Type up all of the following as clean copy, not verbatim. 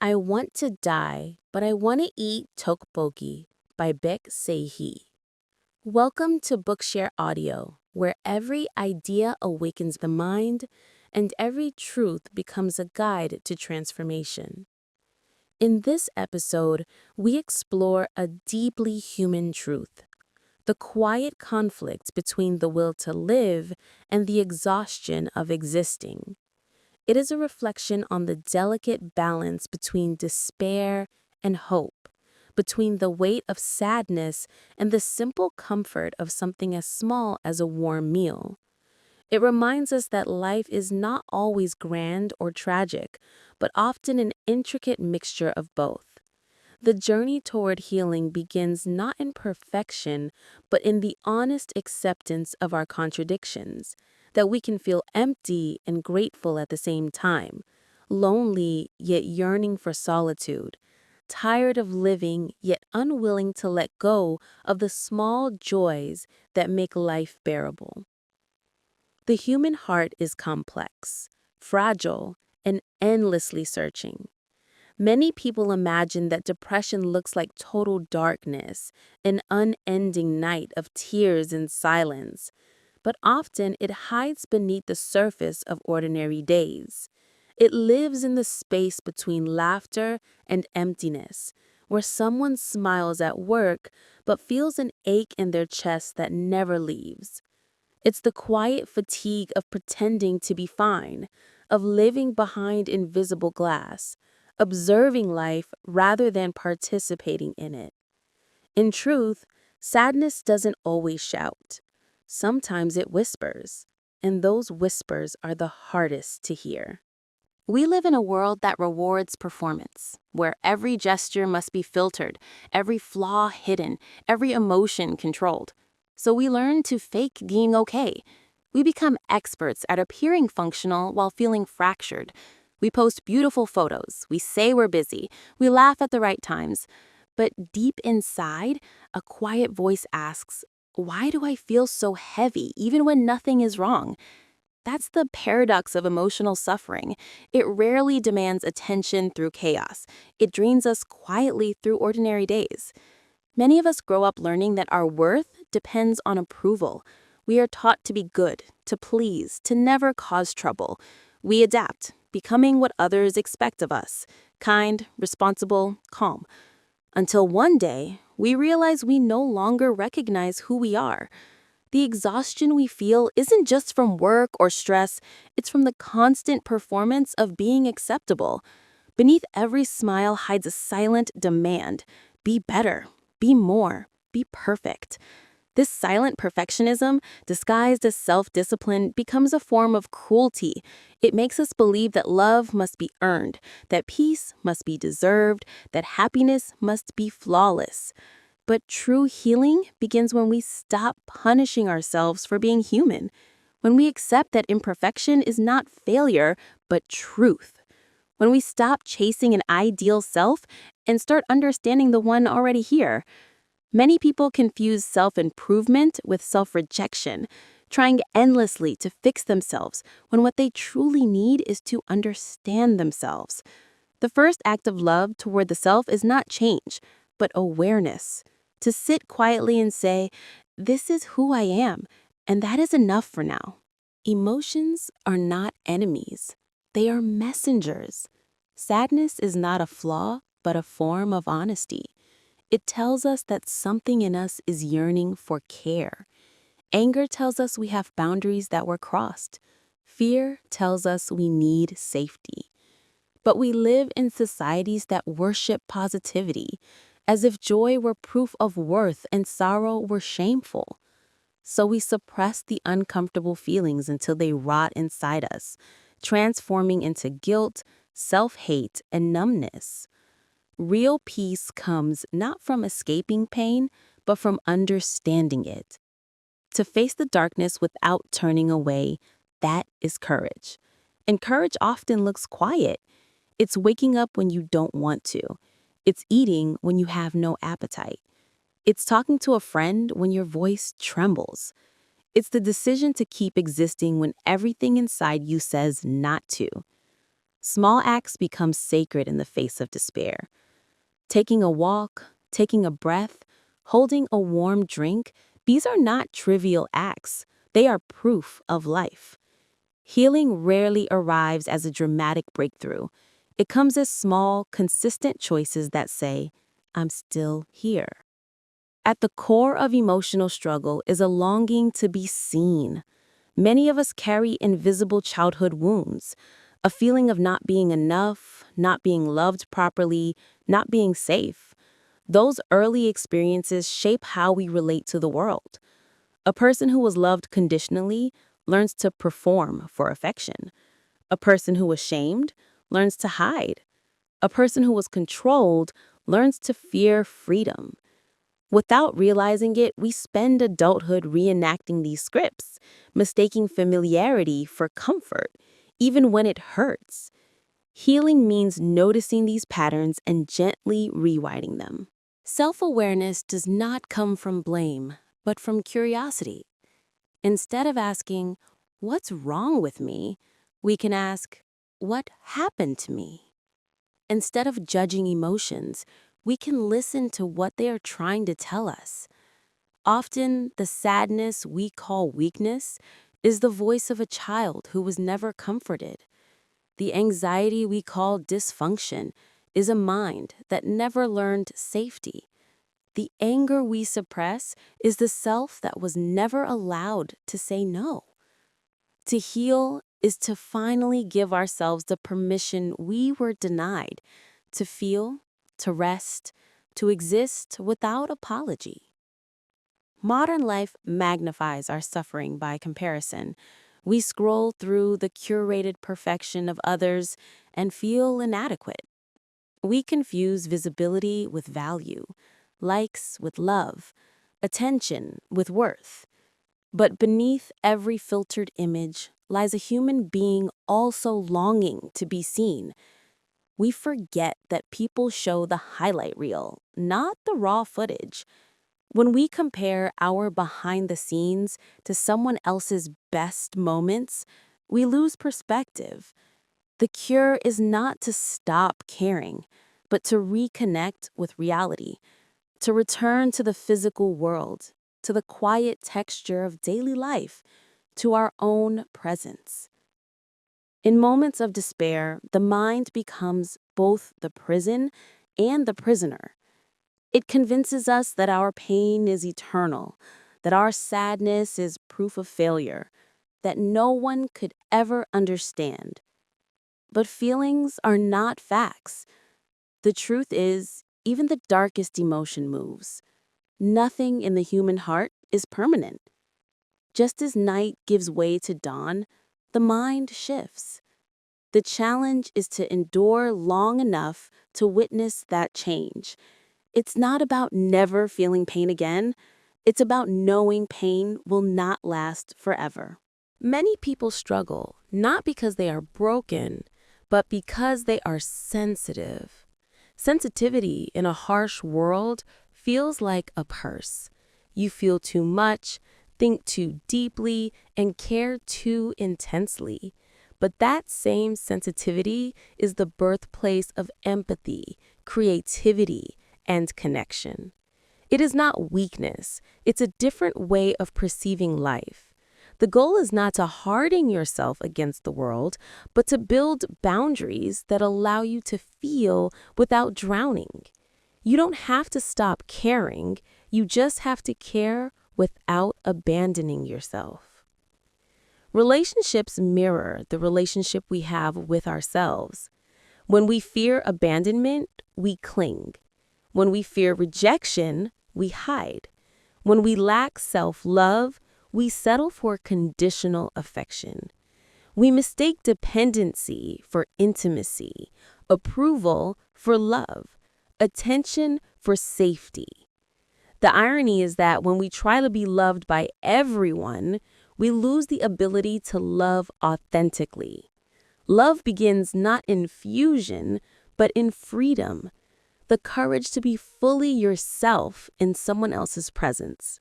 I Want to Die, but I Want to Eat Tteokbokki by Baek Se-hee. Welcome to Bookshare Audio, where every idea awakens the mind and every truth becomes a guide to transformation. In this episode, we explore a deeply human truth, the quiet conflict between the will to live and the exhaustion of existing. It is a reflection on the delicate balance between despair and hope, between the weight of sadness and the simple comfort of something as small as a warm meal. It reminds us that life is not always grand or tragic, but often an intricate mixture of both. The journey toward healing begins not in perfection, but in the honest acceptance of our contradictions, that we can feel empty and grateful at the same time, lonely yet yearning for solitude, tired of living yet unwilling to let go of the small joys that make life bearable. The human heart is complex, fragile, and endlessly searching. Many people imagine that depression looks like total darkness, an unending night of tears and silence, but often it hides beneath the surface of ordinary days. It lives in the space between laughter and emptiness, where someone smiles at work but feels an ache in their chest that never leaves. It's the quiet fatigue of pretending to be fine, of living behind invisible glass, observing life rather than participating in it. In truth, sadness doesn't always shout. Sometimes it whispers, and those whispers are the hardest to hear. We live in a world that rewards performance, where every gesture must be filtered, every flaw hidden, every emotion controlled. So we learn to fake being okay. We become experts at appearing functional while feeling fractured. We post beautiful photos, we say we're busy, we laugh at the right times. But deep inside, a quiet voice asks, why do I feel so heavy even when nothing is wrong? That's the paradox of emotional suffering. It rarely demands attention through chaos. It drains us quietly through ordinary days. Many of us grow up learning that our worth depends on approval. We are taught to be good, to please, to never cause trouble. We adapt, becoming what others expect of us: kind, responsible, calm. Until one day, we realize we no longer recognize who we are. The exhaustion we feel isn't just from work or stress, it's from the constant performance of being acceptable. Beneath every smile hides a silent demand: be better, be more, be perfect. This silent perfectionism, disguised as self-discipline, becomes a form of cruelty. It makes us believe that love must be earned, that peace must be deserved, that happiness must be flawless. But true healing begins when we stop punishing ourselves for being human, when we accept that imperfection is not failure, but truth. When we stop chasing an ideal self and start understanding the one already here. Many people confuse self-improvement with self-rejection, trying endlessly to fix themselves when what they truly need is to understand themselves. The first act of love toward the self is not change, but awareness. To sit quietly and say, this is who I am, and that is enough for now. Emotions are not enemies. They are messengers. Sadness is not a flaw, but a form of honesty. It tells us that something in us is yearning for care. Anger tells us we have boundaries that were crossed. Fear tells us we need safety. But we live in societies that worship positivity, as if joy were proof of worth and sorrow were shameful. So we suppress the uncomfortable feelings until they rot inside us, transforming into guilt, self-hate, and numbness. Real peace comes not from escaping pain, but from understanding it. To face the darkness without turning away, that is courage. And courage often looks quiet. It's waking up when you don't want to. It's eating when you have no appetite. It's talking to a friend when your voice trembles. It's the decision to keep existing when everything inside you says not to. Small acts become sacred in the face of despair. Taking a walk, taking a breath, holding a warm drink, these are not trivial acts. They are proof of life. Healing rarely arrives as a dramatic breakthrough. It comes as small, consistent choices that say, I'm still here. At the core of emotional struggle is a longing to be seen. Many of us carry invisible childhood wounds, a feeling of not being enough, not being loved properly, not being safe. Those early experiences shape how we relate to the world. A person who was loved conditionally learns to perform for affection. A person who was shamed learns to hide. A person who was controlled learns to fear freedom. Without realizing it, we spend adulthood reenacting these scripts, mistaking familiarity for comfort, even when it hurts. Healing means noticing these patterns and gently rewriting them. Self-awareness does not come from blame, but from curiosity. Instead of asking, "What's wrong with me?" we can ask, "What happened to me?" Instead of judging emotions, we can listen to what they are trying to tell us. Often, the sadness we call weakness is the voice of a child who was never comforted. The anxiety we call dysfunction is a mind that never learned safety. The anger we suppress is the self that was never allowed to say no. To heal is to finally give ourselves the permission we were denied to feel, to rest, to exist without apology. Modern life magnifies our suffering by comparison. We scroll through the curated perfection of others and feel inadequate. We confuse visibility with value, likes with love, attention with worth. But beneath every filtered image lies a human being also longing to be seen. We forget that people show the highlight reel, not the raw footage. When we compare our behind the scenes to someone else's best moments, we lose perspective. The cure is not to stop caring, but to reconnect with reality, to return to the physical world, to the quiet texture of daily life, to our own presence. In moments of despair, the mind becomes both the prison and the prisoner. It convinces us that our pain is eternal, that our sadness is proof of failure, that no one could ever understand. But feelings are not facts. The truth is, even the darkest emotion moves. Nothing in the human heart is permanent. Just as night gives way to dawn, the mind shifts. The challenge is to endure long enough to witness that change. It's not about never feeling pain again. It's about knowing pain will not last forever. Many people struggle not because they are broken, but because they are sensitive. Sensitivity in a harsh world feels like a curse. You feel too much, think too deeply, and care too intensely. But that same sensitivity is the birthplace of empathy, creativity, and connection. It is not weakness, it's a different way of perceiving life. The goal is not to harden yourself against the world, but to build boundaries that allow you to feel without drowning. You don't have to stop caring, you just have to care without abandoning yourself. Relationships mirror the relationship we have with ourselves. When we fear abandonment, we cling. When we fear rejection, we hide. When we lack self-love, we settle for conditional affection. We mistake dependency for intimacy, approval for love, attention for safety. The irony is that when we try to be loved by everyone, we lose the ability to love authentically. Love begins not in fusion, but in freedom, the courage to be fully yourself in someone else's presence.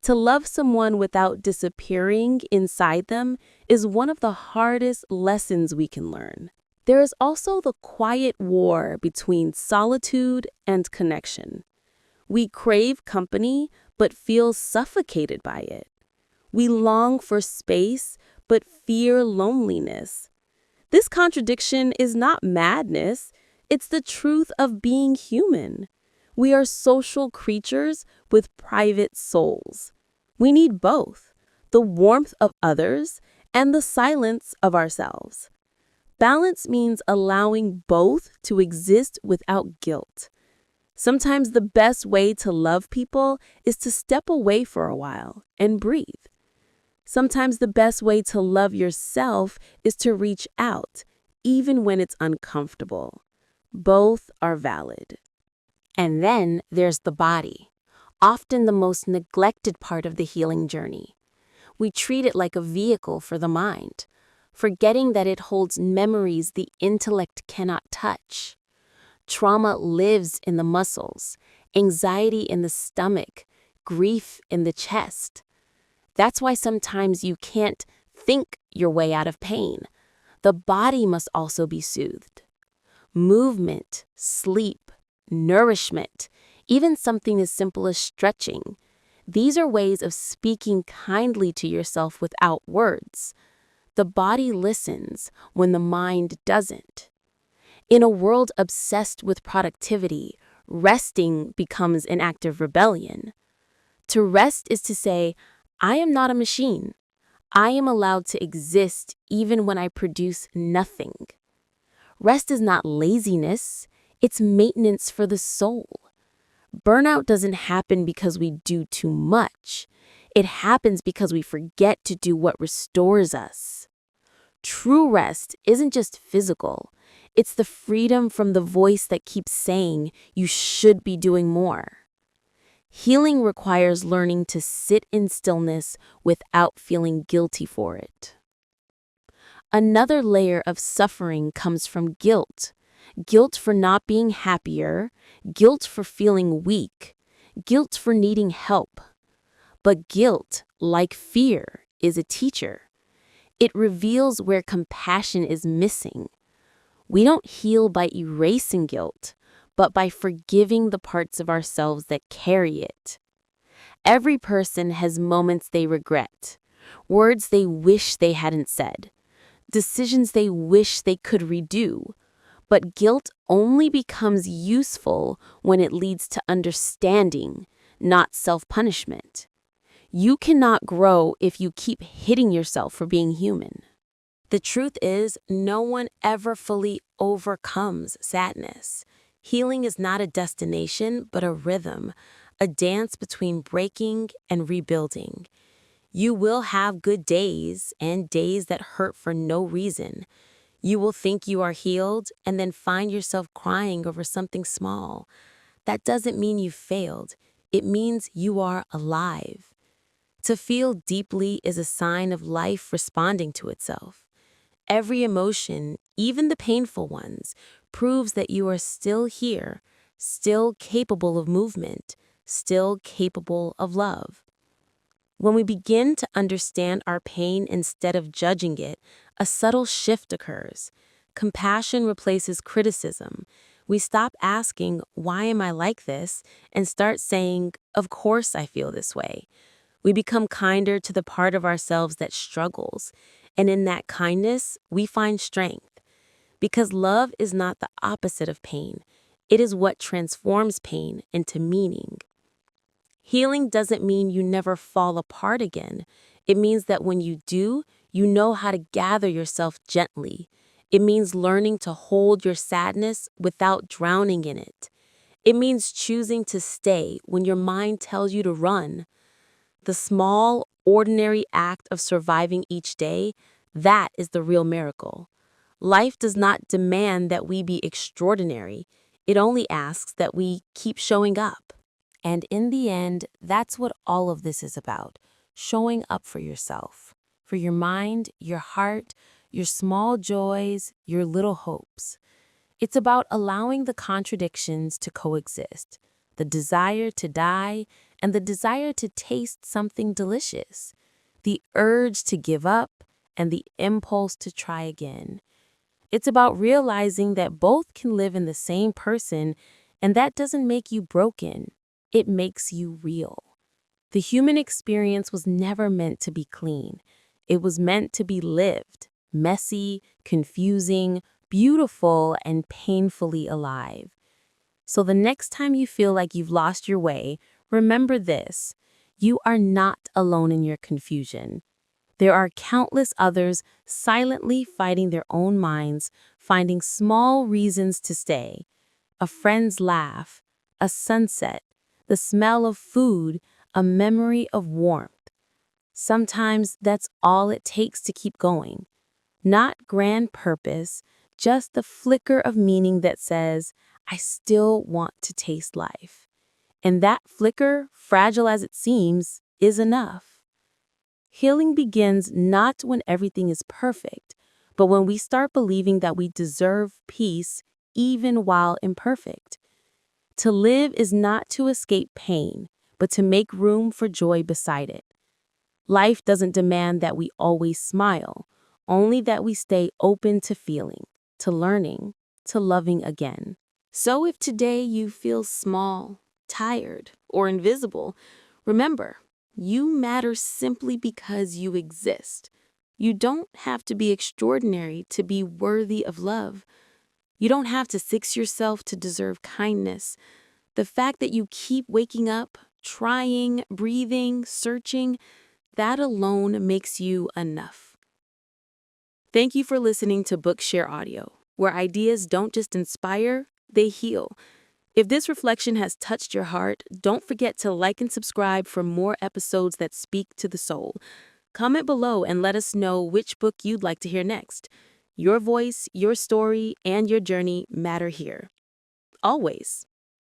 To love someone without disappearing inside them is one of the hardest lessons we can learn. There is also the quiet war between solitude and connection. We crave company but feel suffocated by it. We long for space but fear loneliness. This contradiction is not madness, it's the truth of being human. We are social creatures with private souls. We need both, the warmth of others and the silence of ourselves. Balance means allowing both to exist without guilt. Sometimes the best way to love people is to step away for a while and breathe. Sometimes the best way to love yourself is to reach out, even when it's uncomfortable. Both are valid. And then there's the body, often the most neglected part of the healing journey. We treat it like a vehicle for the mind, forgetting that it holds memories the intellect cannot touch. Trauma lives in the muscles, anxiety in the stomach, grief in the chest. That's why sometimes you can't think your way out of pain. The body must also be soothed. Movement, sleep, nourishment, even something as simple as stretching. These are ways of speaking kindly to yourself without words. The body listens when the mind doesn't. In a world obsessed with productivity, resting becomes an act of rebellion. To rest is to say, I am not a machine. I am allowed to exist even when I produce nothing. Rest is not laziness, it's maintenance for the soul. Burnout doesn't happen because we do too much. It happens because we forget to do what restores us. True rest isn't just physical. It's the freedom from the voice that keeps saying you should be doing more. Healing requires learning to sit in stillness without feeling guilty for it. Another layer of suffering comes from guilt. Guilt for not being happier, guilt for feeling weak, guilt for needing help. But guilt, like fear, is a teacher. It reveals where compassion is missing. We don't heal by erasing guilt, but by forgiving the parts of ourselves that carry it. Every person has moments they regret, words they wish they hadn't said, decisions they wish they could redo. But guilt only becomes useful when it leads to understanding, not self-punishment. You cannot grow if you keep hitting yourself for being human. The truth is, no one ever fully overcomes sadness. Healing is not a destination, but a rhythm, a dance between breaking and rebuilding. You will have good days and days that hurt for no reason. You will think you are healed and then find yourself crying over something small. That doesn't mean you failed. It means you are alive. To feel deeply is a sign of life responding to itself. Every emotion, even the painful ones, proves that you are still here, still capable of movement, still capable of love. When we begin to understand our pain instead of judging it, a subtle shift occurs. Compassion replaces criticism. We stop asking, "Why am I like this?" and start saying, "Of course I feel this way." We become kinder to the part of ourselves that struggles, and in that kindness, we find strength. Because love is not the opposite of pain. It is what transforms pain into meaning. Healing doesn't mean you never fall apart again. It means that when you do, you know how to gather yourself gently. It means learning to hold your sadness without drowning in it. It means choosing to stay when your mind tells you to run. The small, ordinary act of surviving each day, that is the real miracle. Life does not demand that we be extraordinary. It only asks that we keep showing up. And in the end, that's what all of this is about, showing up for yourself, for your mind, your heart, your small joys, your little hopes. It's about allowing the contradictions to coexist, the desire to die and the desire to taste something delicious, the urge to give up and the impulse to try again. It's about realizing that both can live in the same person, and that doesn't make you broken. It makes you real. The human experience was never meant to be clean. It was meant to be lived, messy, confusing, beautiful, and painfully alive. So the next time you feel like you've lost your way, remember this: you are not alone in your confusion. There are countless others silently fighting their own minds, finding small reasons to stay. A friend's laugh, a sunset, the smell of food, a memory of warmth. Sometimes that's all it takes to keep going. Not grand purpose, just the flicker of meaning that says, I still want to taste life. And that flicker, fragile as it seems, is enough. Healing begins not when everything is perfect, but when we start believing that we deserve peace even while imperfect. To live is not to escape pain, but to make room for joy beside it. Life doesn't demand that we always smile, only that we stay open to feeling, to learning, to loving again. So if today you feel small, tired, or invisible, remember, you matter simply because you exist. You don't have to be extraordinary to be worthy of love. You don't have to fix yourself to deserve kindness. The fact that you keep waking up, trying, breathing, searching, that alone makes you enough. Thank you for listening to Bookshare Audio, where ideas don't just inspire, they heal. If this reflection has touched your heart, don't forget to like and subscribe for more episodes that speak to the soul. Comment below and let us know which book you'd like to hear next. Your voice, your story, and your journey matter here. Always.